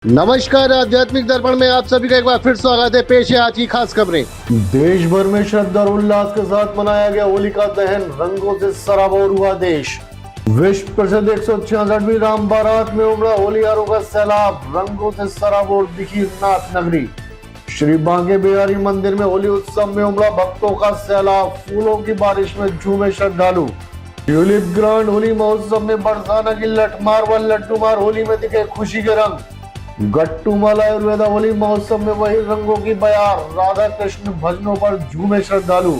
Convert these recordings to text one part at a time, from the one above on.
नमस्कार, आध्यात्मिक दर्पण में आप सभी का एक बार फिर स्वागत है। पेश है आज की खास खबरें। देश भर में श्रद्धा और उल्लास के साथ मनाया गया होलिका दहन, रंगों से सराबोर हुआ देश। विश्व प्रसिद्ध 166वीं राम बारात में उमड़ा होलियारों का सैलाब, रंगों से सराबोर दिखी नाथ नगरी। श्री बांके बिहारी मंदिर में होली उत्सव में उमड़ा भक्तों का सैलाब, फूलों की बारिश में झूमे श्रद्धालु। ट्यूलिप ग्रांड होली महोत्सव में बरसाना की लठमार व लड्डूमार होली में दिखे खुशी के रंग। गट्टूमाला आयुर्वेदा होली महोत्सव में वही रंगों की बयार, राधा कृष्ण भजनों पर झूमे श्रद्धालु।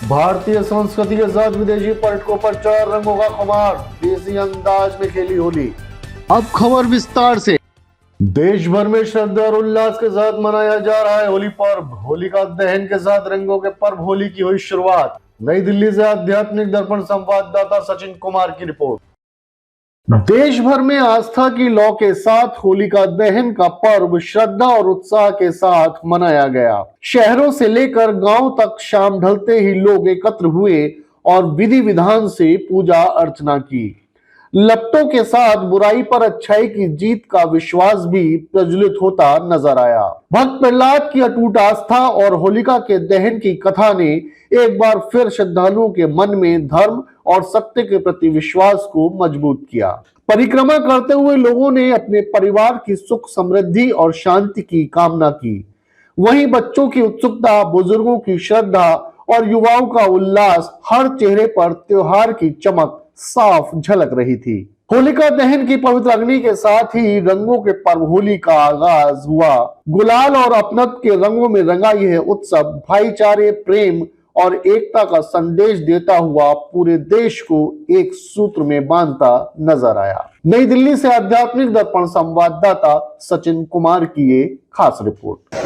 भारतीय संस्कृति के साथ विदेशी पर्यटकों पर चढ़ा रंगों का खुमार, देसी अंदाज में खेली होली। अब खबर विस्तार से। देश भर में श्रद्धा और उल्लास के साथ मनाया जा रहा है होली पर्व। होलिका दहन के साथ रंगों के पर्व होली की हुई शुरुआत। नई दिल्ली से आध्यात्मिक दर्पण संवाददाता सचिन कुमार की रिपोर्ट। देश भर में आस्था की लौ के साथ होलिका दहन का पर्व श्रद्धा और उत्साह के साथ मनाया गया। शहरों से लेकर गांव तक शाम ढलते ही लोग एकत्र हुए और विधि विधान से पूजा अर्चना की। लपटों के साथ बुराई पर अच्छाई की जीत का विश्वास भी प्रज्वलित होता नजर आया। भक्त प्रहलाद की अटूट आस्था और होलिका के दहन की कथा ने एक बार फिर श्रद्धालुओं के मन में धर्म और सत्य के प्रति विश्वास को मजबूत किया। परिक्रमा करते हुए लोगों ने अपने परिवार की सुख समृद्धि और शांति की कामना की। वहीं बच्चों की उत्सुकता, बुजुर्गों की श्रद्धा और युवाओं का उल्लास, हर चेहरे पर त्योहार की चमक साफ झलक रही थी। होलिका दहन की पवित्र अग्नि के साथ ही रंगों के पर्व होली का आगाज हुआ। गुलाल और अपनत्व के रंगों में रंगा यह उत्सव भाईचारे, प्रेम और एकता का संदेश देता हुआ पूरे देश को एक सूत्र में बांधता नजर आया। नई दिल्ली से आध्यात्मिक दर्पण संवाददाता सचिन कुमार की ये खास रिपोर्ट।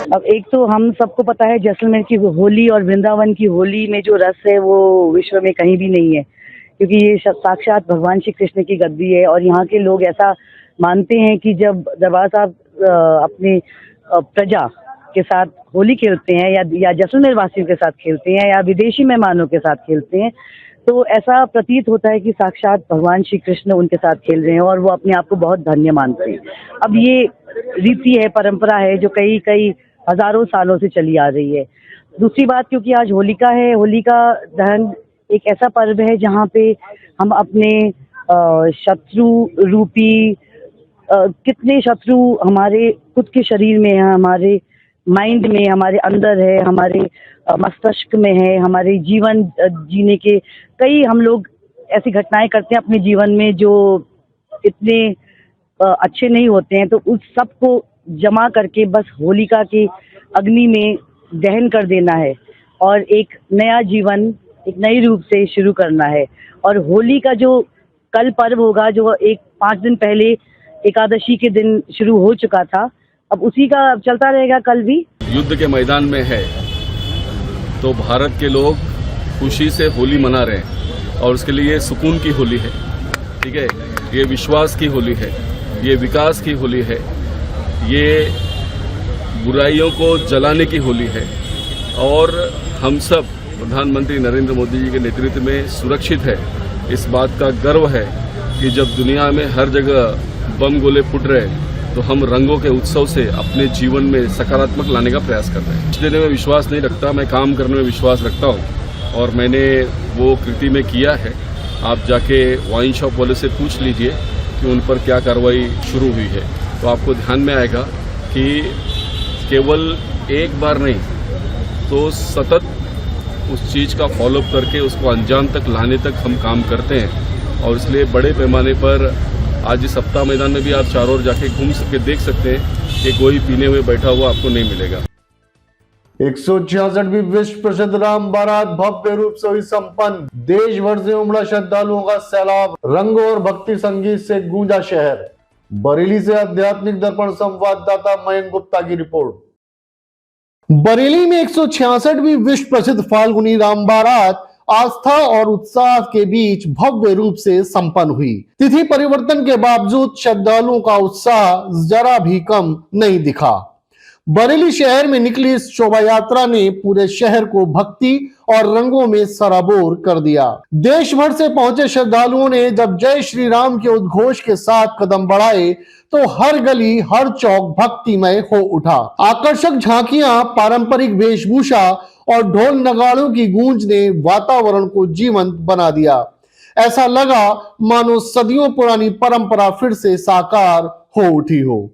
अब एक तो हम सबको पता है जैसलमेर की होली और वृंदावन की होली में जो रस है वो विश्व में कहीं भी नहीं है, क्योंकि ये साक्षात भगवान श्री कृष्ण की गद्दी है। और यहाँ के लोग ऐसा मानते हैं कि जब दरबार साहब अपने प्रजा के साथ होली खेलते हैं या जैसलमेर वासियों के साथ खेलते हैं या विदेशी मेहमानों के साथ खेलते हैं, तो ऐसा प्रतीत होता है कि साक्षात भगवान श्री कृष्ण उनके साथ खेल रहे हैं और वो अपने आप को बहुत धन्य मानते हैं। अब ये रीति है, परंपरा है जो कई हजारों सालों से चली आ रही है। दूसरी बात, क्योंकि आज होलिका है, होलिका दहन एक ऐसा पर्व है जहाँ पे हम अपने शत्रु रूपी कितने शत्रु हमारे खुद के शरीर में है, हमारे माइंड में, हमारे अंदर है, हमारे मस्तिष्क में है, हमारे जीवन जीने के कई हम लोग ऐसी घटनाएं करते हैं अपने जीवन में जो इतने अच्छे नहीं होते हैं, तो उस सब को जमा करके बस होलिका की अग्नि में दहन कर देना है और एक नया जीवन एक नई रूप से शुरू करना है। और होली का जो कल पर्व होगा, जो 5 दिन पहले एकादशी के दिन शुरू हो चुका था, अब उसी का चलता रहेगा कल भी। युद्ध के मैदान में है तो भारत के लोग खुशी से होली मना रहे हैं और उसके लिए सुकून की होली है, ठीक है। ये विश्वास की होली है, ये विकास की होली है, ये बुराइयों को जलाने की होली है। और हम सब प्रधानमंत्री नरेंद्र मोदी जी के नेतृत्व में सुरक्षित है। इस बात का गर्व है कि जब दुनिया में हर जगह बम गोले फूट रहे हैं तो हम रंगों के उत्सव से अपने जीवन में सकारात्मक लाने का प्रयास कर रहे हैं। कुछ देने में विश्वास नहीं रखता, मैं काम करने में विश्वास रखता हूँ और मैंने वो कृति में किया है। आप जाके वाइन शॉप वाले से पूछ लीजिए कि उन पर क्या कार्रवाई शुरू हुई है, तो आपको ध्यान में आएगा कि केवल एक बार नहीं तो सतत उस चीज़ का फॉलोअप करके उसको अंजाम तक लाने तक हम काम करते हैं। और इसलिए बड़े पैमाने पर आज इस सप्ताह मैदान में भी आप चारों ओर जाके घूम सके देख सकते हैं कि कोई पीने हुए बैठा हुआ आपको नहीं मिलेगा। 166वीं विश्व प्रसिद्ध राम बारात भव्य रूप से हुई संपन्न। देश भर से उमड़ा श्रद्धालुओं का सैलाब, रंगों और भक्ति संगीत से गूंजा शहर। बरेली से आध्यात्मिक दर्पण संवाददाता मयंक गुप्ता की रिपोर्ट। बरेली में 166वीं विश्व प्रसिद्ध फाल्गुनी राम बारात आस्था और उत्साह के बीच भव्य रूप से संपन्न हुई। तिथि परिवर्तन के बावजूद श्रद्धालुओं का उत्साह जरा भी कम नहीं दिखा। बरेली शहर में निकली इस शोभा यात्रा ने पूरे शहर को भक्ति और रंगों में सराबोर कर दिया। देश भर से पहुंचे श्रद्धालुओं ने जब जय श्री राम के उद्घोष के साथ कदम बढ़ाए तो हर गली हर चौक भक्तिमय हो उठा। आकर्षक झांकियां, पारंपरिक वेशभूषा और ढोल नगाड़ों की गूंज ने वातावरण को जीवंत बना दिया। ऐसा लगा मानो सदियों पुरानी परंपरा फिर से साकार हो उठी हो।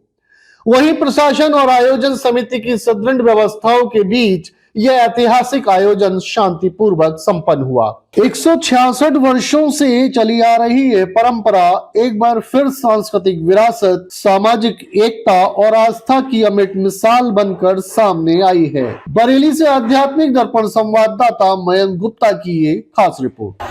वहीं प्रशासन और आयोजन समिति की सुदृढ़ व्यवस्थाओं के बीच यह ऐतिहासिक आयोजन शांतिपूर्वक संपन्न हुआ। 166 वर्षों से चली आ रही ये परंपरा एक बार फिर सांस्कृतिक विरासत, सामाजिक एकता और आस्था की अमिट मिसाल बनकर सामने आई है। बरेली से आध्यात्मिक दर्पण संवाददाता मयंक गुप्ता की ये खास रिपोर्ट।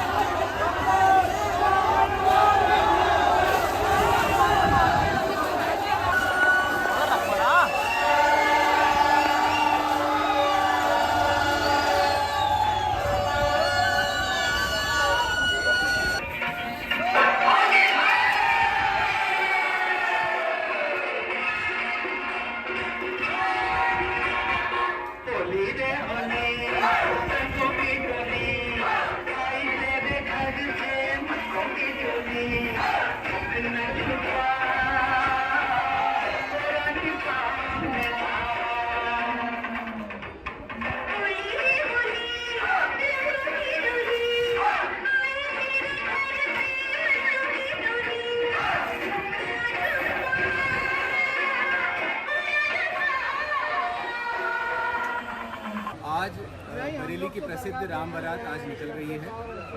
आज बरेली की प्रसिद्ध राम बारात आज निकल रही है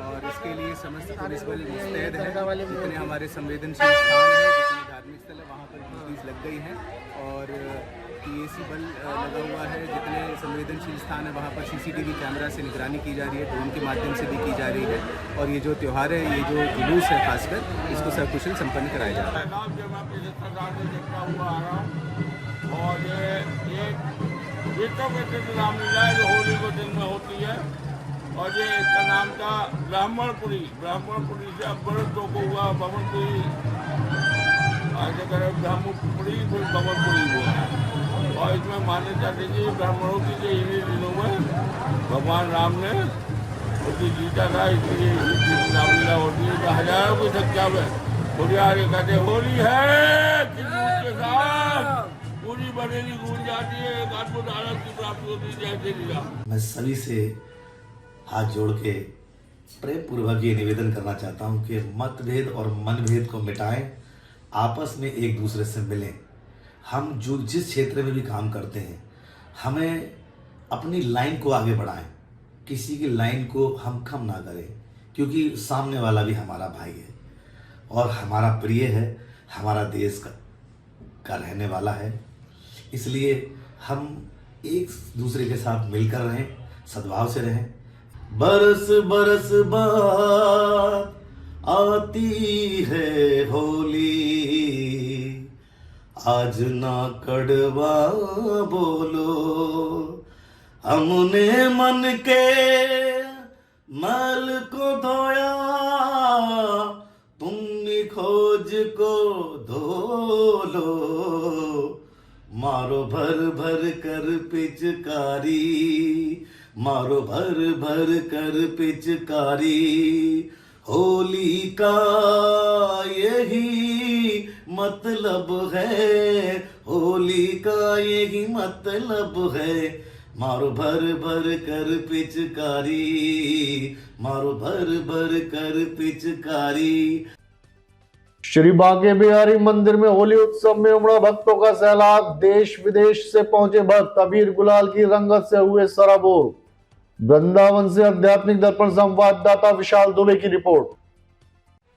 और इसके लिए समस्त पुलिस बल मुस्तैद है। जितने हमारे संवेदनशील स्थान हैं, जितने धार्मिक स्थल है, वहाँ पर ड्यूटीज लग गई हैं और पीएसी बल लगा हुआ है। जितने संवेदनशील स्थान है वहाँ पर सीसीटीवी कैमरा से निगरानी की जा रही है, ड्रोन के माध्यम से भी की जा रही है। और ये जो त्यौहार है, ये जो जुलूस है, खासकर इसको सकुशल संपन्न कराया जा रहा है। रामलीला जो होली के दिन में होती है और ये इसका नाम था ब्राह्मणपुरी। ब्राह्मणपुरी से अब बड़ों को हुआ भवनपुरी, आज अगर ब्राह्मणपुरी फिर भवनपुरी हुआ। और इसमें मान्यता थी कि ब्राह्मणों की जो इन्हीं दिनों में भगवान राम ने उसकी जीता था, इसलिए रामलीला होती है। तो हजारों की संख्या में बुढ़ियारे कहते होली है के साथ पूरी बरेली गूंज जाती है, एक अद्भुत आनंद की प्राप्ति होती है। जैसे लीला मैं सभी से हाथ जोड़ के प्रेम पूर्वक ये निवेदन करना चाहता हूँ कि मतभेद और मनभेद को मिटाएं, आपस में एक दूसरे से मिलें। हम जो जिस क्षेत्र में भी काम करते हैं, हमें अपनी लाइन को आगे बढ़ाएं, किसी की लाइन को हम कम ना करें, क्योंकि सामने वाला भी हमारा भाई है और हमारा प्रिय है, हमारा देश का रहने वाला है। इसलिए हम एक दूसरे के साथ मिलकर रहें, सद्भाव से रहें। बरस बरस बाद आती है होली, आज ना कड़वा बोलो, हमने मन के मैल को धोया, तुमने खोज को धो लो। मारो भर भर कर पिचकारी, मारो भर भर कर पिचकारी, होली का यही मतलब है, होली का यही मतलब है। मारो भर भर कर पिचकारी, मारो भर भर कर पिचकारी। श्री बांके बिहारी मंदिर में होली उत्सव में उमड़ा भक्तों का सैलाब। देश विदेश से पहुंचे भक्त अबीर गुलाल की रंगत से हुए सराबोर। वृंदावन से आध्यात्मिक दर्पण संवाददाता विशाल दुबे की रिपोर्ट।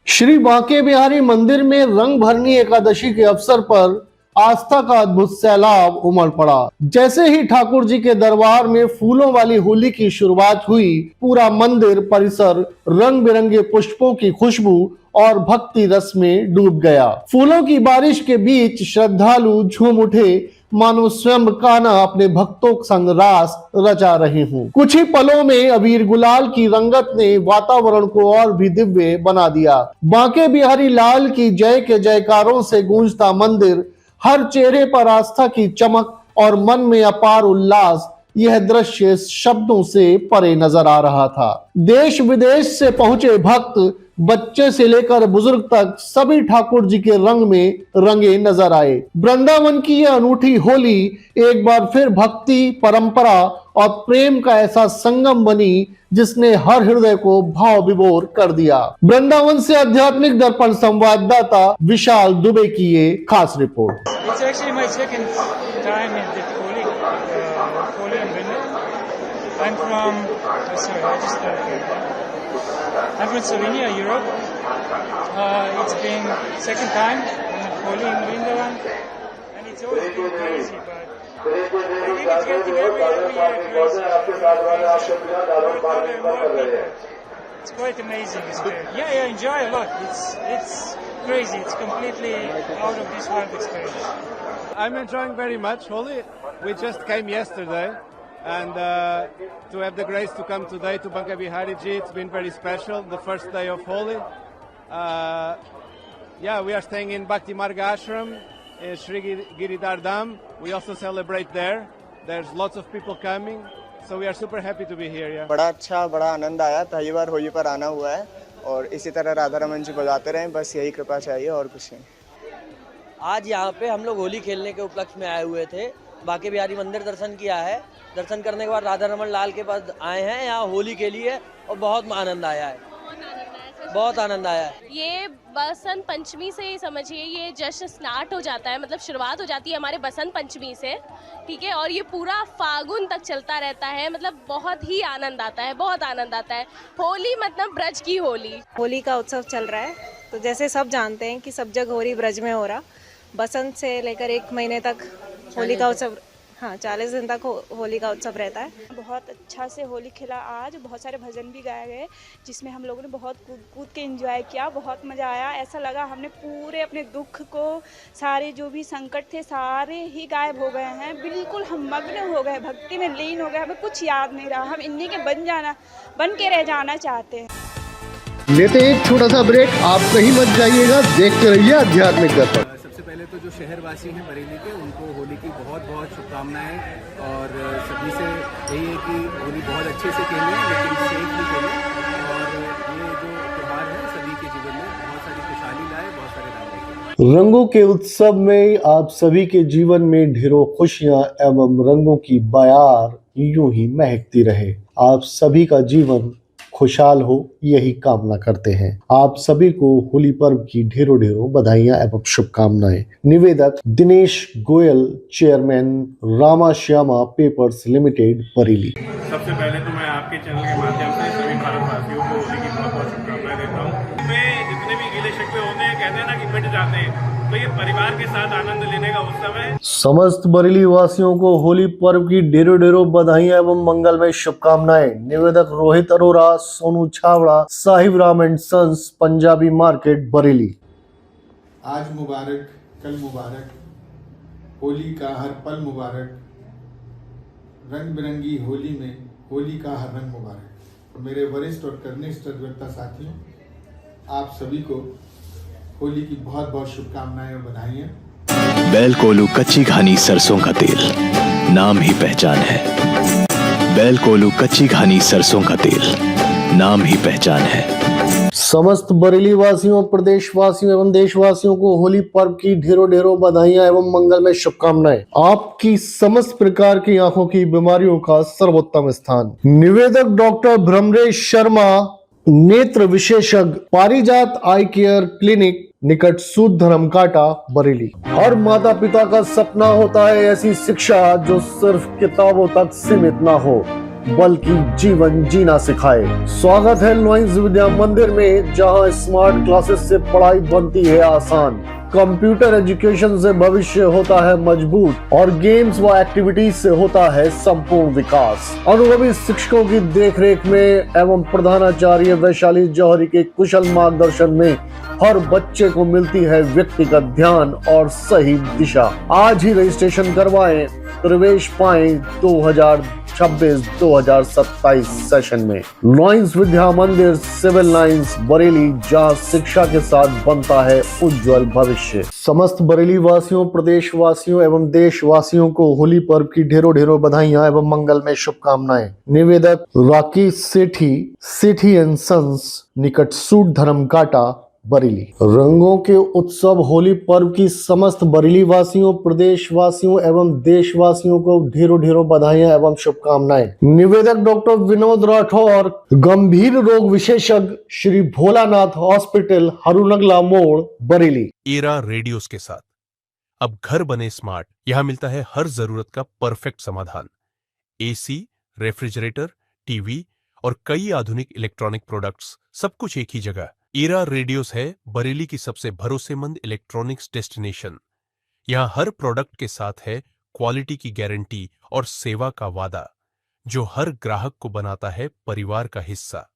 श्री बांके बिहारी मंदिर में रंग भरनी एकादशी के अवसर पर आस्था का अद्भुत सैलाब उमड़ पड़ा। जैसे ही ठाकुर जी के दरबार में फूलों वाली होली की शुरुआत हुई, पूरा मंदिर परिसर रंग बिरंगे पुष्पों की खुशबू और भक्ति रस में डूब गया। फूलों की बारिश के बीच श्रद्धालु झूम उठे, मानो स्वयं कान्हा अपने भक्तों संग रास रचा रहे हों। कुछ ही पलों में अबीर गुलाल की रंगत ने वातावरण को और भी दिव्य बना दिया। बांके बिहारी लाल की जय के जयकारों से गूंजता मंदिर, हर चेहरे पर आस्था की चमक और मन में अपार उल्लास। यह दृश्य शब्दों से परे नजर आ रहा था। देश विदेश से पहुंचे भक्त, बच्चे से लेकर बुजुर्ग तक सभी ठाकुर जी के रंग में रंगे नजर आए। वृंदावन की यह अनूठी होली एक बार फिर भक्ति, परंपरा और प्रेम का ऐसा संगम बनी जिसने हर हृदय को भाव विभोर कर दिया। वृंदावन से आध्यात्मिक दर्पण संवाददाता विशाल दुबे की ये खास report. It's actually my second time at the Holi in Vrindavan. I'm from Slovenia, Europe. It's been second time in Holi in Vrindavan, and it's always been crazy, but I think it's getting every year crazy. It's quite amazing. Yeah, I enjoy a lot. It's crazy. It's completely out of this world experience. I'm enjoying very much Holi. We just came yesterday, and to have the grace to come today to Bankya Bihari Ji, it's been very special. The first day of Holi. We are staying in Bhakti Marga Ashram, in Sri Giridhar Dham. We also celebrate there. There's lots of people coming, so we are super happy to be here. Yeah. बड़ा अच्छा, बड़ा आनंद आया। पहली बार होली पर आना हुआ है और इसी तरह राधा रमन जी बजाते रहें, बस यही कृपा चाहिए और कुछ नहीं। आज यहाँ पे हम लोग होली खेलने के उपलक्ष्य में आए हुए थे। बांके बिहारी मंदिर दर्शन किया है। दर्शन करने के बाद राधा रमन लाल के पास आए हैं यहाँ होली के लिए, और बहुत आनंद आया है। बहुत आनंद आया है। ये बसंत पंचमी से ही समझिए, ये जश्न स्टार्ट हो जाता है, मतलब शुरुआत हो जाती है हमारे बसंत पंचमी से, ठीक है, और ये पूरा फागुन तक चलता रहता है। मतलब बहुत ही आनंद आता है, बहुत आनंद आता है। होली मतलब ब्रज की होली। होली का उत्सव चल रहा है, तो जैसे सब जानते हैं कि सब जगह होली ब्रज में हो रहा। बसंत से लेकर 1 महीने तक होली का उत्सव, 40 दिन तक होली का उत्सव रहता है। बहुत अच्छा से होली खेला आज, बहुत सारे भजन भी गाए गए, जिसमें हम लोगों ने बहुत कूद के एंजॉय किया। बहुत मज़ा आया। ऐसा लगा हमने पूरे अपने दुख को, सारे जो भी संकट थे सारे ही गायब हो गए हैं। बिल्कुल हम मग्न हो गए, भक्ति में लीन हो गए, हमें कुछ याद नहीं रहा। हम इन्हीं के बन के रह जाना चाहते हैं। लेते हैं एक छोटा सा ब्रेक, आप कहीं मत जाइएगा, देखते रहिए आध्यात्मिक दर्पण। सबसे पहले तो जो शहरवासी हैं बरेली के, उनको होली की बहुत बहुत शुभकामनाएं, और सभी से यही है कि होली बहुत अच्छे से खेलें, लेकिन सेफली खेलें, और ये जो त्यौहार है सभी के जीवन में बहुत सारी खुशहाली लाए, बहुत सारे रंग लेके। रंगों के उत्सव में आप सभी के जीवन में ढेरों खुशियां एवं रंगों की बयार यूं ही महकती रहे। आप सभी का जीवन खुशहाल हो, यही कामना करते हैं। आप सभी को होली पर्व की ढेरों ढेरों बधाइयां एवं शुभकामनाएं। निवेदक Dinesh Goyal, chairman Rama Shyama papers limited, Bareilly. सबसे पहले तो मैं आपके चैनल के माध्यम से सभी भारतवासियों को होली की बहुत बहुत शुभकामनाएं देता हूँ। वे जितने भी गिले शिकवे होते हैं, कहते हैं ना कि मिट जाते हैं, तो ये परिवार के साथ आनंद लेने का उत्सव है। समस्त बरेली वासियों को होली पर्व की ढेरों ढेरों बधाइयां एवं मंगलमय शुभकामनाएं। निवेदक रोहित अरोरा, सोनू छावड़ा, Sahib Ram and sons, Punjabi market, Bareilly. आज मुबारक, कल मुबारक, होली का हर पल मुबारक, रंग बिरंगी होली में होली का हर रंग मुबारक। मेरे वरिष्ठ और कर्निष्ठ अधिवक्ता साथियों, आप सभी को होली की बहुत बहुत शुभकामनाएं और बधाइयां। बैल कोलू कच्ची घानी सरसों का तेल, नाम ही पहचान है। बैल कोलू कच्ची घानी सरसों का तेल, नाम ही पहचान है। समस्त बरेली वासियों, प्रदेश वासियों एवं देशवासियों को होली पर्व की ढेरों ढेरों बधाइयां एवं मंगलमय शुभकामनाएं। आपकी समस्त प्रकार की आंखों की बीमारियों का सर्वोत्तम स्थान। निवेदक डॉक्टर ब्रह्मरेश शर्मा, नेत्र विशेषज्ञ, पारिजात आई केयर क्लिनिक, निकट सूद धर्मकाटा बरेली। हर माता पिता का सपना होता है ऐसी शिक्षा जो सिर्फ किताबों तक सीमित ना हो बल्कि जीवन जीना सिखाए। स्वागत है लॉयंस विद्या मंदिर में, जहां स्मार्ट क्लासेस से पढ़ाई बनती है आसान, कंप्यूटर एजुकेशन से भविष्य होता है मजबूत और गेम्स व एक्टिविटीज से होता है संपूर्ण विकास। अनुभवी शिक्षकों की देखरेख में एवं प्रधानाचार्य वैशाली जौहरी के कुशल मार्गदर्शन में हर बच्चे को मिलती है व्यक्तिगत ध्यान और सही दिशा। आज ही रजिस्ट्रेशन करवाएं, प्रवेश पाएं 2026-2027 सेशन में। लॉयंस विद्या मंदिर, सिविल लाइंस, बरेली, जहां शिक्षा के साथ बनता है उज्जवल भविष्य। समस्त बरेली वासियों, प्रदेश वासियों एवं देशवासियों को होली पर्व की ढेरों ढेरों बधाइयां एवं मंगलमय शुभकामनाएं। निवेदक राकेश सेठी एंड सन्स, निकट सूद धर्मकाटा बरेली। रंगों के उत्सव होली पर्व की समस्त बरेली वासियों, प्रदेश वासियों एवं देशवासियों को ढेरों ढेरों बधाइयां एवं शुभकामनाएं। निवेदक डॉक्टर विनोद राठौर, गंभीर रोग विशेषज्ञ, श्री भोलानाथ हॉस्पिटल, हरुनगला मोड़, बरेली। एरा रेडियोस के साथ अब घर बने स्मार्ट। यहाँ मिलता है हर जरूरत का परफेक्ट समाधान। एसी, रेफ्रिजरेटर, टीवी और कई आधुनिक इलेक्ट्रॉनिक प्रोडक्ट्स, सब कुछ एक ही जगह। एरा रेडियोस है बरेली की सबसे भरोसेमंद इलेक्ट्रॉनिक्स डेस्टिनेशन। यहाँ हर प्रोडक्ट के साथ है क्वालिटी की गारंटी और सेवा का वादा, जो हर ग्राहक को बनाता है परिवार का हिस्सा।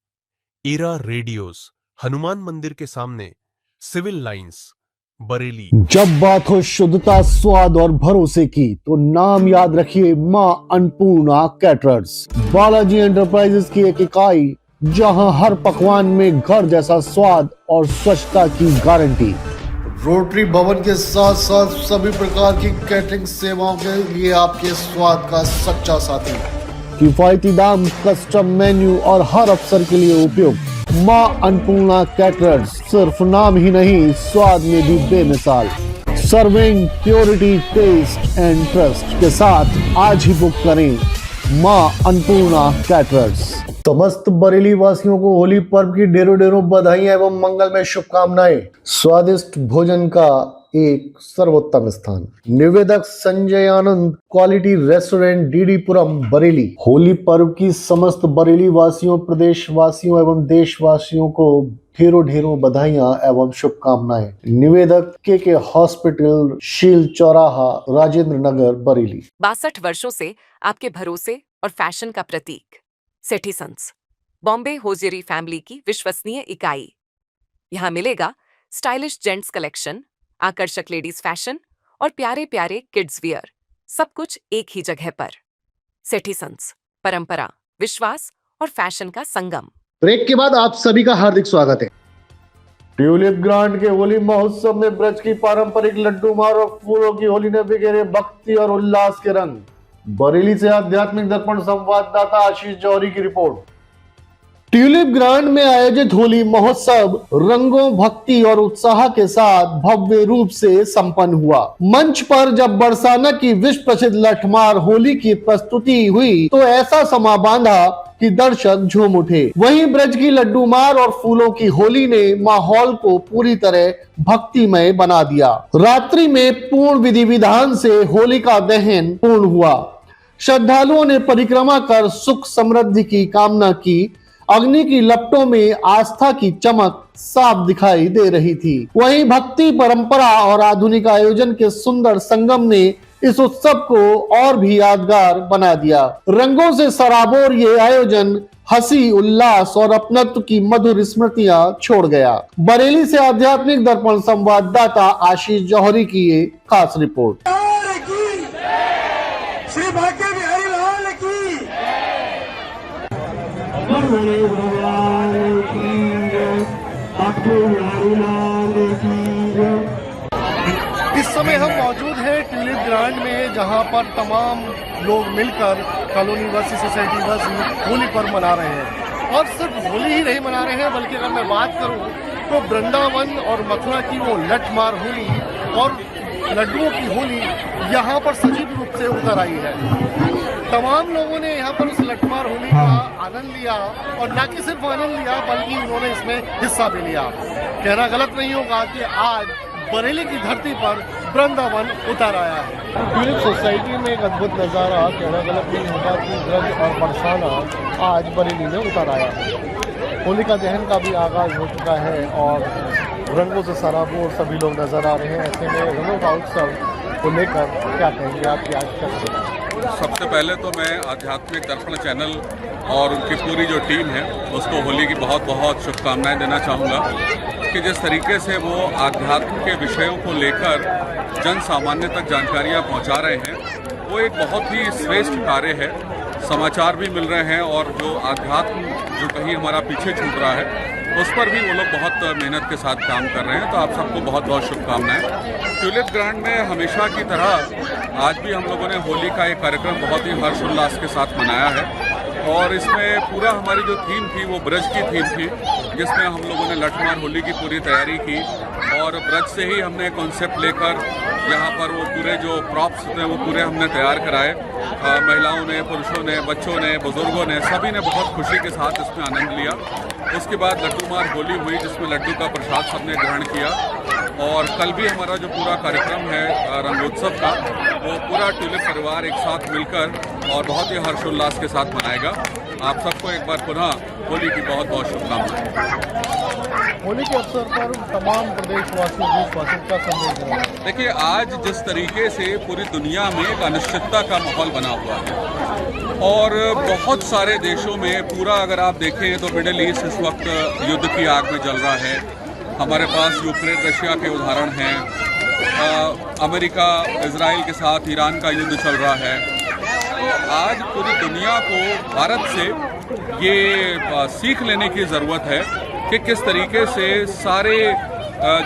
एरा रेडियोस, हनुमान मंदिर के सामने, सिविल लाइंस, बरेली। जब बात हो शुद्धता, स्वाद और भरोसे की, तो नाम याद रखिए मां अन्नपूर्णा कैटरर्स। बालाजी एंटरप्राइजेस की एक इकाई जहां हर पकवान में घर जैसा स्वाद और स्वच्छता की गारंटी। रोटरी भवन के साथ साथ सभी प्रकार की कैटरिंग सेवाओं के लिए आपके स्वाद का सच्चा साथी। किफायती दाम, कस्टम मेन्यू और हर अवसर के लिए उपयुक्त। मां अन्नपूर्णा कैटरर्स सिर्फ नाम ही नहीं, स्वाद में भी बेमिसाल। Serving purity, taste and trust के साथ आज ही बुक करें मां अन्नपूर्णा कैटरर्स। समस्त बरेली वासियों को होली पर्व की ढेरों ढेरों बधाइयां एवं मंगलमय शुभकामनाएं। स्वादिष्ट भोजन का एक सर्वोत्तम स्थान। निवेदक संजय आनंद, क्वालिटी रेस्टोरेंट, डीडीपुरम, बरेली। होली पर्व की समस्त बरेली वासियों, प्रदेश वासियों एवं देशवासियों को ढेरों ढेरों बधाइयां एवं शुभकामनाएं। निवेदक के हॉस्पिटल, शील चौराहा, राजेंद्र नगर, बरेली। 62 वर्षों से आपके भरोसे और फैशन का प्रतीक सेठी सन्स, बॉम्बे होजियरी फैमिली की विश्वसनीय इकाई। यहाँ मिलेगा स्टाइलिश जेंट्स कलेक्शन, आकर्षक लेडीज फैशन और प्यारे प्यारे किड्स वियर, सब कुछ एक ही जगह पर। सेठी सन्स, परंपरा, विश्वास और फैशन का संगम। ब्रेक के बाद आप सभी का हार्दिक स्वागत है। ट्यूलिप ग्रांड के होली महोत्सव में ब्रज की पारंपरिक लड्डू मार और फूलों की होली ने बिखेरे भक्ति और उल्लास के रंग। बरेली से आध्यात्मिक दर्पण संवाददाता आशीष जौहरी की रिपोर्ट। ट्यूलिप ग्रांड में आयोजित होली महोत्सव रंगों, भक्ति और उत्साह के साथ भव्य रूप से संपन्न हुआ। मंच पर जब बरसाना की विश्व प्रसिद्ध लठमार होली की प्रस्तुति हुई तो ऐसा समा बांधा कि दर्शक झूम उठे। वहीं ब्रज की लड्डू मार और फूलों की होली ने माहौल को पूरी तरह भक्तिमय बना दिया। रात्रि में पूर्ण विधि विधान से होलिका दहन पूर्ण हुआ। श्रद्धालुओं ने परिक्रमा कर सुख समृद्धि की कामना की। अग्नि की लपटों में आस्था की चमक साफ दिखाई दे रही थी। वहीं भक्ति, परंपरा और आधुनिक आयोजन के सुंदर संगम ने इस उत्सव को और भी यादगार बना दिया। रंगों से सराबोर ये आयोजन हंसी, उल्लास और अपनत्व की मधुर स्मृतियां छोड़ गया। बरेली से आध्यात्मिक दर्पण संवाददाता आशीष जौहरी की ये खास रिपोर्ट। श्री भाग्य बिहारी लाल की। इस समय हम मौजूद हैं ट्यूलिप ग्रांड में, जहां पर तमाम लोग मिलकर कॉलोनी वासी, सोसाइटी वासी होली पर्व मना रहे हैं। और सिर्फ होली ही नहीं मना रहे हैं, बल्कि अगर मैं बात करूं तो वृंदावन और मथुरा की वो लठमार होली और लड्डुओं की होली यहाँ पर सजीव रूप से उतर आई है। तमाम लोगों ने यहाँ पर उस लठमार होली का आनंद लिया, और न कि सिर्फ आनंद लिया बल्कि उन्होंने इसमें हिस्सा भी लिया। कहना गलत नहीं होगा कि आज बरेली की धरती पर वृंदावन उतर आया है। ट्यूलिप सोसाइटी में एक अद्भुत नज़ारा, कहना गलत नहीं होगा कि ब्रज और बरसाना आज बरेली में उतर आया है। होलिका दहन का भी आगाज़ हो चुका है और रंगों से सराबोर सभी लोग नजर आ रहे हैं। ऐसे में रंगों का उत्सव को लेकर क्या कहेंगे आपकी आज का? सबसे पहले तो मैं आध्यात्मिक दर्पण चैनल और उनकी पूरी जो टीम है उसको होली की बहुत बहुत शुभकामनाएं देना चाहूँगा कि जिस तरीके से वो आध्यात्म के विषयों को लेकर जन सामान्य तक जानकारियाँ पहुँचा रहे हैं, वो एक बहुत ही श्रेष्ठ कार्य है। समाचार भी मिल रहे हैं और जो आध्यात्म जो कहीं हमारा पीछे छूट रहा है उस पर भी वो लोग बहुत मेहनत के साथ काम कर रहे हैं। तो आप सबको बहुत बहुत शुभकामनाएं। ट्यूलिप ग्रांड में हमेशा की तरह आज भी हम लोगों ने होली का एक कार्यक्रम बहुत ही हर्षोल्लास के साथ मनाया है और इसमें पूरा हमारी जो थीम थी वो ब्रज की थीम थी, जिसमें हम लोगों ने लठमार होली की पूरी तैयारी की और ब्रज से ही हमने कॉन्सेप्ट लेकर यहाँ पर वो पूरे जो प्रॉप्स थे वो पूरे हमने तैयार कराए। महिलाओं ने, पुरुषों ने, बच्चों ने, बुजुर्गों ने, सभी ने बहुत खुशी के साथ इसमें आनंद लिया। उसके बाद लड्डूमार होली हुई जिसमें लड्डू का प्रसाद सबने ग्रहण किया और कल भी हमारा जो पूरा कार्यक्रम है रंगोत्सव का वो पूरा ट्यूलिप परिवार एक साथ मिलकर और बहुत ही हर्षोल्लास के साथ मनाएगा। आप सबको एक बार पुनः होली की बहुत बहुत शुभकामनाएं। होली के अवसर पर तमाम प्रदेशवासियों देशवासियों का संदेश देना। देखिए, आज जिस तरीके से पूरी दुनिया में एक अनिश्चितता का माहौल बना हुआ है और बहुत सारे देशों में पूरा अगर आप देखें तो मिडिल ईस्ट इस वक्त युद्ध की आग में जल रहा है। हमारे पास यूक्रेन रशिया के उदाहरण हैं, अमेरिका इजराइल के साथ ईरान का युद्ध चल रहा है। तो आज पूरी दुनिया को भारत से ये सीख लेने की ज़रूरत है कि किस तरीके से सारे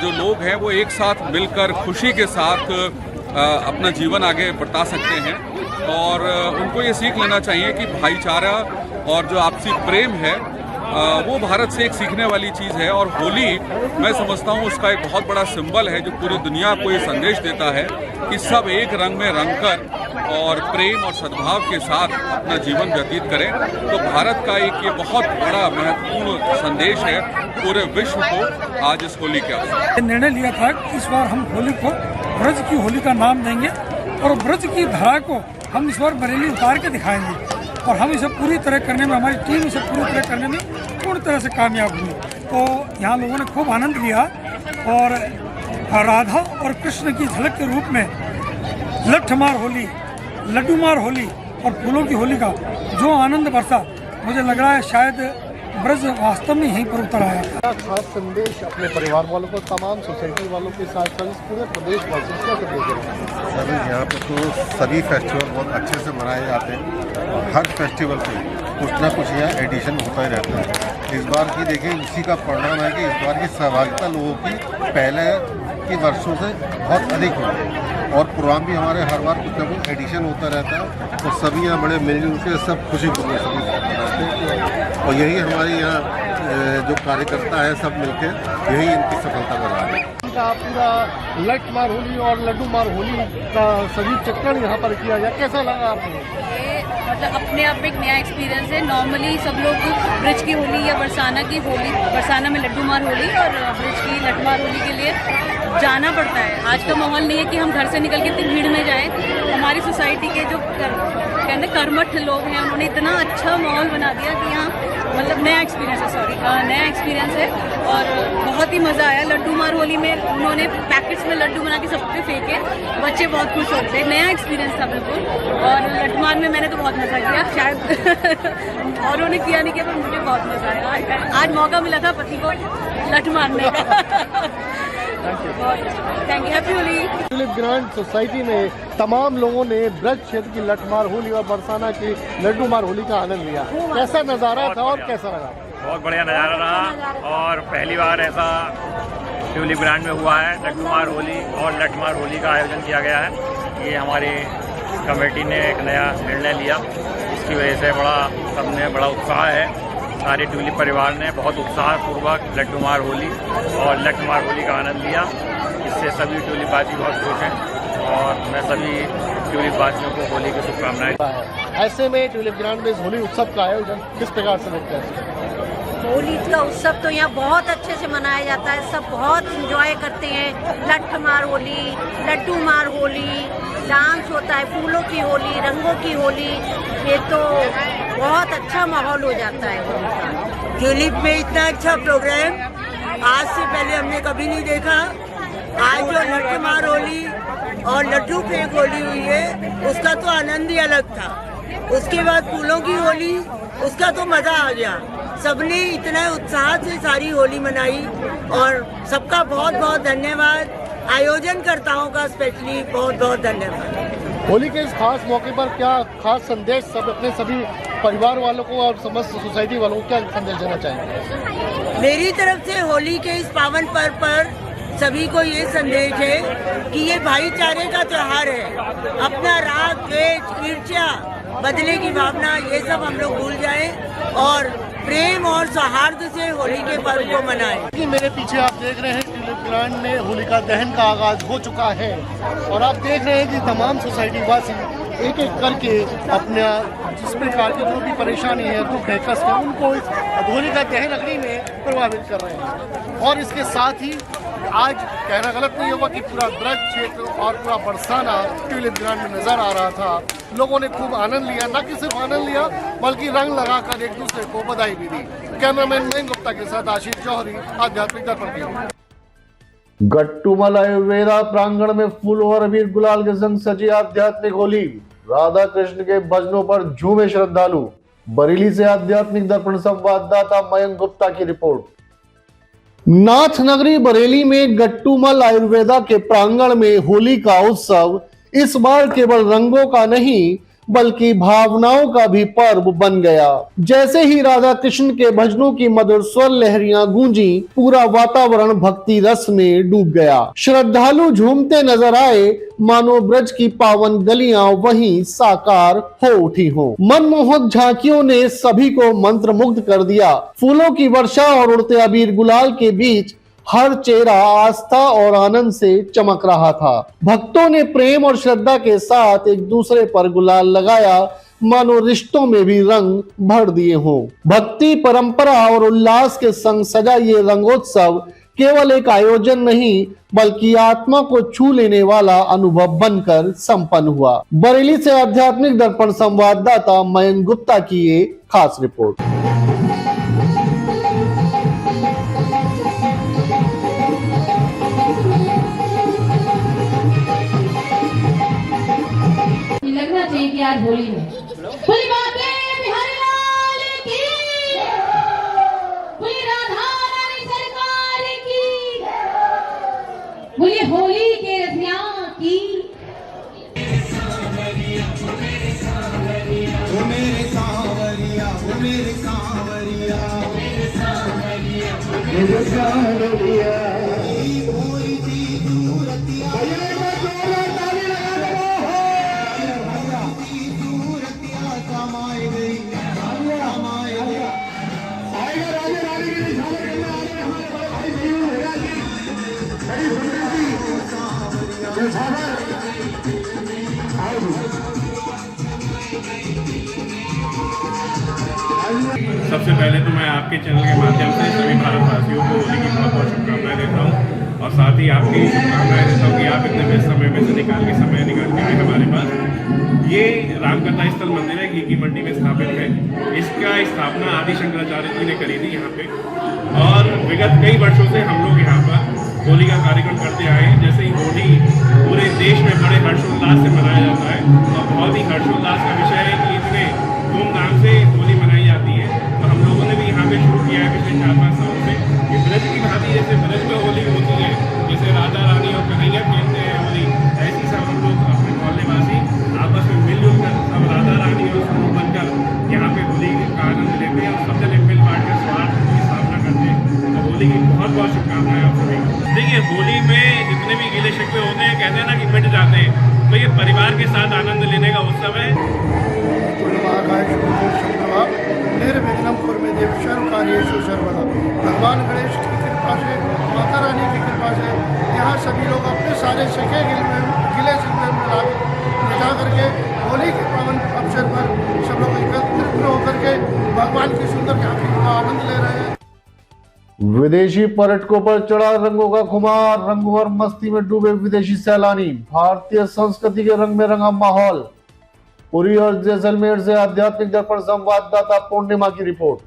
जो लोग हैं वो एक साथ मिलकर खुशी के साथ अपना जीवन आगे बढ़ा सकते हैं और उनको ये सीख लेना चाहिए कि भाईचारा और जो आपसी प्रेम है वो भारत से एक सीखने वाली चीज़ है। और होली मैं समझता हूँ उसका एक बहुत बड़ा सिंबल है जो पूरी दुनिया को ये संदेश देता है कि सब एक रंग में रंगकर और प्रेम और सद्भाव के साथ अपना जीवन व्यतीत करें। तो भारत का एक ये बहुत बड़ा महत्वपूर्ण संदेश है पूरे विश्व को आज इस होली के अवसर। निर्णय लिया था कि इस बार हम होली को ब्रज की होली का नाम देंगे और ब्रज की धारा को हम इस बार बरेली उतार के दिखाएंगे और हम इसे पूरी तरह करने में, हमारी टीम इसे पूरी तरह करने में पूर्ण तरह से कामयाब हुई। तो यहाँ लोगों ने खूब आनंद लिया और राधा और कृष्ण की झलक के रूप में लठमार होली, लड्डूमार होली और फूलों की होली का जो आनंद बरसा, मुझे लग रहा है शायद ब्रज वास्तव में यहीं पर उतर आया था। खास संदेश अपने परिवार वालों को, तमाम सोसाइटी वालों के साथ साथ पूरे प्रदेश वासियों को क्या संदेश देना? अभी यहाँ पे तो सभी फेस्टिवल बहुत अच्छे से मनाए जाते हैं और हर फेस्टिवल पे कुछ ना कुछ यहाँ एडिशन होता ही रहता है। इस बार की देखिए उसी का परिणाम है कि इस बार की सहभागिता लोगों की पहले की वर्षों से बहुत अधिक हुई और प्रोग्राम भी हमारे हर बार कुछ ना कुछ एडिशन होता रहता है और सभी यहाँ बड़े मिलजुल के सब खुशी पूर्वक सभी मनाते हैं और यही हमारे यहाँ जो कार्यकर्ता है सब मिलके यही इनकी सफलता बना रहे हैं। पूरा लठमार होली और लड्डूमार होली का सजीव चित्रण यहाँ पर किया गया, कैसा लगा आपको? मतलब अपने आप में एक नया एक्सपीरियंस है। नॉर्मली सब लोग ब्रज की होली या बरसाना की होली, बरसाना में लड्डूमार होली और ब्रज की लठमार होली के लिए जाना पड़ता है। आज का माहौल नहीं है कि हम घर से निकल के इतनी भीड़ में जाएं। हमारी सोसाइटी के जो कहते कर्मठ लोग हैं उन्होंने इतना अच्छा माहौल बना दिया कि यहाँ मतलब नया एक्सपीरियंस है, नया एक्सपीरियंस है और बहुत ही मज़ा आया। लड्डूमार होली में उन्होंने पैकेट्स में लड्डू बना के सब पे फेंके, बच्चे बहुत खुश होते हैं। नया एक्सपीरियंस था बिल्कुल। और लठमार में मैंने तो बहुत मज़ा किया, शायद औरों ने किया नहीं किया पर मुझे बहुत मज़ा आया। आज मौका मिला था पति को लठ मारने का। Thank you. Happy Holi. Tulip grand society में तमाम लोगों ने ब्रज क्षेत्र की लठमार होली और बरसाना की लड्डूमार होली का आनंद लिया। कैसा नज़ारा था और कैसा लगा? बहुत बढ़िया नज़ारा रहा और पहली बार ऐसा ट्यूलिप ग्रांड में हुआ है लड्डूमार होली और लठमार होली का आयोजन किया गया है। ये हमारी कमेटी ने एक नया निर्णय लिया, इसकी वजह से सबने बड़ा उत्साह है। सारे ट्यूलिप परिवार ने बहुत उत्साहपूर्वक लड्डूमार होली और लठमार होली का आनंद लिया। इससे सभी ट्यूलिपबाजी बहुत खुश हैं और मैं सभी ट्यूलिप वासियों को होली की शुभकामनाएं। ऐसे में ट्यूलिप ग्राउंड में इस होली उत्सव का आयोजन किस प्रकार से देखते हैं? होली का उत्सव तो यहाँ बहुत अच्छे से मनाया जाता है, सब बहुत इंजॉय करते हैं। लठ मार होली, लड्डू मार होली, डांस होता है, फूलों की होली, रंगों की होली, ये तो बहुत अच्छा माहौल हो जाता है होली का। ट्यूलिप में इतना अच्छा प्रोग्राम आज से पहले हमने कभी नहीं देखा। आज जो लठ मार होली और लड्डू फेंक होली हुई है उसका तो आनंद ही अलग था। उसके बाद फूलों की होली, उसका तो मजा आ गया। सबने इतना उत्साह से सारी होली मनाई और सबका बहुत बहुत धन्यवाद। आयोजनकर्ताओं का स्पेशली बहुत बहुत धन्यवाद। होली के इस खास मौके पर क्या खास संदेश सब अपने सभी परिवार वालों को और समस्त सोसाइटी वालों को क्या संदेश देना चाहेंगे? मेरी तरफ से होली के इस पावन पर्व पर सभी को ये संदेश है कि ये भाईचारे का त्योहार है। अपना राग, द्वेष, ईर्ष्या, बदले की भावना, ये सब हम लोग भूल जाएं और प्रेम और सौहार्द से होली के पर्व को मनाएं। कि मेरे पीछे आप देख रहे हैं ट्यूलिप ग्राउंड में होलिका दहन का आगाज हो चुका है और आप देख रहे हैं कि तमाम सोसाइटी वासी एक एक करके अपना जिस प्रकार की जो भी परेशानी है, दुख है, कष्ट है, उनको इस होलिका दहन अग्नि में प्रभावित कर रहे हैं। और इसके साथ ही आज कहना गलत नहीं होगा कि पूरा ब्रज क्षेत्र और पूरा बरसाना ट्यूलिप ग्राउंड में नजर आ रहा था। लोगों ने खूब आनंद लिया, न कि सिर्फ आनंद लिया बल्कि रंग लगाकर एक दूसरे को बधाई भी दी। कैमरामैन मयंक गुप्ता के साथ आशीष जौहरी, आध्यात्मिक दर्पण। गट्टूमल आयुर्वेदा प्रांगण में फूलों और अबीर गुलाल के संग सजी आध्यात्मिक होली। राधा कृष्ण के भजनों पर झूमे श्रद्धालु। बरेली से आध्यात्मिक दर्पण संवाददाता मयंक गुप्ता की रिपोर्ट। नाथ नगरी बरेली में गट्टूमल आयुर्वेदा के प्रांगण में होली का उत्सव इस बार केवल रंगों का नहीं बल्कि भावनाओं का भी पर्व बन गया। जैसे ही राधा कृष्ण के भजनों की मधुर स्वर लहरियां गूंजी, पूरा वातावरण भक्ति रस में डूब गया। श्रद्धालु झूमते नजर आए, मानो ब्रज की पावन गलियां वहीं साकार हो उठी हो। मनमोहक झांकियों ने सभी को मंत्रमुग्ध कर दिया। फूलों की वर्षा और उड़ते अबीर गुलाल के बीच हर चेहरा आस्था और आनंद से चमक रहा था। भक्तों ने प्रेम और श्रद्धा के साथ एक दूसरे पर गुलाल लगाया, मानो रिश्तों में भी रंग भर दिए हों। भक्ति, परंपरा और उल्लास के संग सजा ये रंगोत्सव केवल एक आयोजन नहीं बल्कि आत्मा को छू लेने वाला अनुभव बनकर संपन्न हुआ। बरेली से आध्यात्मिक दर्पण संवाददाता मयंक गुप्ता की ये खास रिपोर्ट। लगना चाहिए कि आज होली में होली बाते बिहारी लाल की, होली राधा रानी सरकार की, होली होली के रसिया की। वो मेरे सांवरिया, वो मेरे सांवरिया, मेरे सांवरिया, मेरे सांवरिया। सबसे पहले तो मैं आपके चैनल के माध्यम से सभी भारतवासियों को होली की बहुत बहुत शुभकामनाएं देता हूँ और साथ ही आपकी शुभकामनाएं देता हूँ कि आप इतने व्यस्त समय में से निकाल के हमारे पास ये रामकथा स्थल मंदिर है, घी की मंडी में स्थापित है। इसका स्थापना आदि शंकराचार्य जी ने करी थी यहाँ पे और विगत कई वर्षों से हम लोग यहाँ पर होली का कार्यक्रम करते आए हैं। जैसे ही होली पूरे देश में बड़े हर्षोल्लास से मनाया जाता है और बहुत ही हर्षोल्लास का विषय है कि इतने धूमधाम से होली मनाई जाती है। तो हम लोगों ने भी यहाँ पे शुरू किया है पिछले 4-5 सालों से कि ब्रज की भांति जैसे ब्रज में होली होती है, जैसे राधा रानी और कन्हैया खेलते हैं होली, ऐसी सब हम लोग अपने मोहल्लेवासी आपस में मिलजुल कर सब राधा रानी और समूह बनकर यहाँ पे होली का आनंद लेते हैं और सब जने मिल बांट कर स्वार्थ की स्थापना करते हैं। तो होली की बहुत बहुत शुभकामनाएं आप सभी। देखिए, होली में जितने भी गिले शिकवे होते हैं, कहते हैं ना कि मिट जाते हैं, तो ये परिवार के साथ आनंद लेने का उत्सव है। निर्विघ्नं कुरु देवेश्वर कार्येषु सर्वदा। भगवान गणेश की कृपा से, माता रानी की कृपा से यहाँ सभी लोग अपने सारे सके गिले शिकवे मिला बचा करके होली के पावन अवसर पर सब लोग एकत्रित होकर के भगवान की सुंदर झांकी का आनंद ले रहे हैं। विदेशी पर्यटकों पर चढ़ा रंगों का खुमार, रंगों और मस्ती में डूबे विदेशी सैलानी, भारतीय संस्कृति के रंग में रंगा माहौल। पुरी और जैसलमेर से आध्यात्मिक दर्पण संवाददाता पूर्णिमा की रिपोर्ट।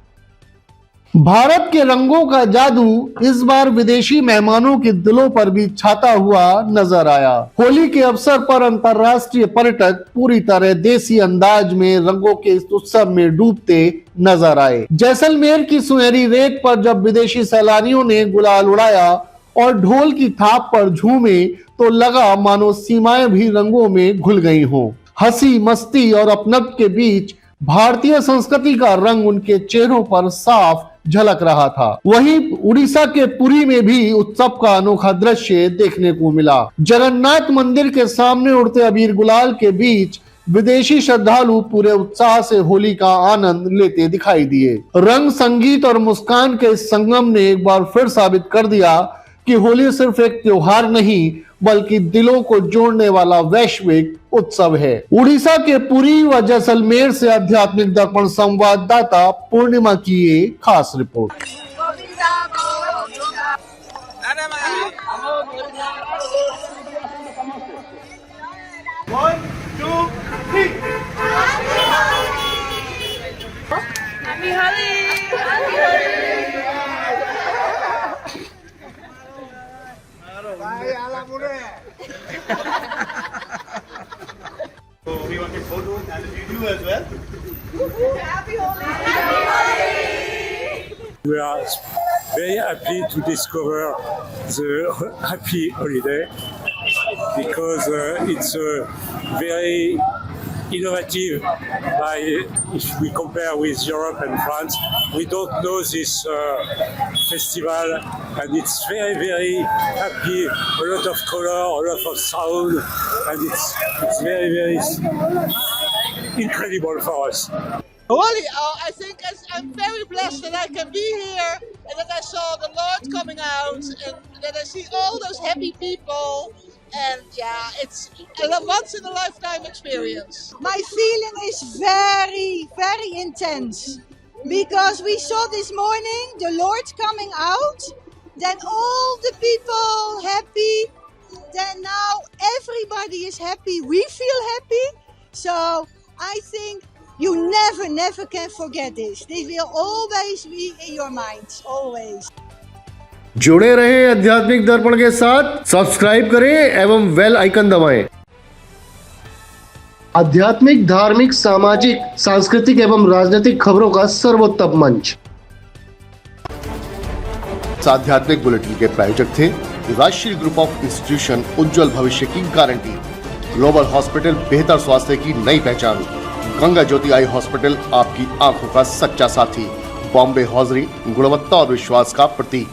भारत के रंगों का जादू इस बार विदेशी मेहमानों के दिलों पर भी छाता हुआ नजर आया। होली के अवसर पर अंतर्राष्ट्रीय पर्यटक पूरी तरह देसी अंदाज में रंगों के इस उत्सव में डूबते नजर आए। जैसलमेर की सुनहरी रेत पर जब विदेशी सैलानियों ने गुलाल उड़ाया और ढोल की थाप पर झूमे तो लगा मानो सीमाएं भी रंगों में घुल गई हों। हंसी मस्ती और अपनत्व के बीच भारतीय संस्कृति का रंग उनके चेहरों पर साफ झलक रहा था। वहीं उड़ीसा के पुरी में भी उत्सव का अनोखा दृश्य देखने को मिला। जगन्नाथ मंदिर के सामने उड़ते अबीर गुलाल के बीच विदेशी श्रद्धालु पूरे उत्साह से होली का आनंद लेते दिखाई दिए। रंग, संगीत और मुस्कान के इस संगम ने एक बार फिर साबित कर दिया कि होली सिर्फ एक त्योहार नहीं बल्कि दिलों को जोड़ने वाला वैश्विक उत्सव है। उड़ीसा के पुरी व जैसलमेर से आध्यात्मिक दर्पण संवाददाता पूर्णिमा की ये खास report. So we want to photos and a video as well. Happy Holi! We are very happy to discover the happy holiday because it's very innovative. If we compare with Europe and France, we don't know this festival, and it's very, very happy. A lot of color, a lot of sound, and it's very, very incredible for us. Holi, I think I'm very blessed that I can be here and that I saw the Lord coming out and that I see all those happy people. And yeah, it's a once in a lifetime experience. My feeling is very, very intense because we saw this morning the Lord coming out, then all the people happy, then now everybody is happy, we feel happy. So I think you never can forget this. This will always be in your minds, always. जुड़े रहें आध्यात्मिक दर्पण के साथ, subscribe करें एवं bell icon दबाएं। आध्यात्मिक, धार्मिक, सामाजिक, सांस्कृतिक एवं राजनीतिक खबरों का सर्वोत्तम मंच। आध्यात्मिक बुलेटिन के प्रायोजक थे राष्ट्रीय ग्रुप ऑफ इंस्टीट्यूशन, उज्जवल भविष्य की गारंटी, ग्लोबल हॉस्पिटल, बेहतर स्वास्थ्य की नई पहचान, गंगा ज्योति आई हॉस्पिटल, आपकी आंखों का सच्चा साथी, बॉम्बे हॉजरी, गुणवत्ता और विश्वास का प्रतीक।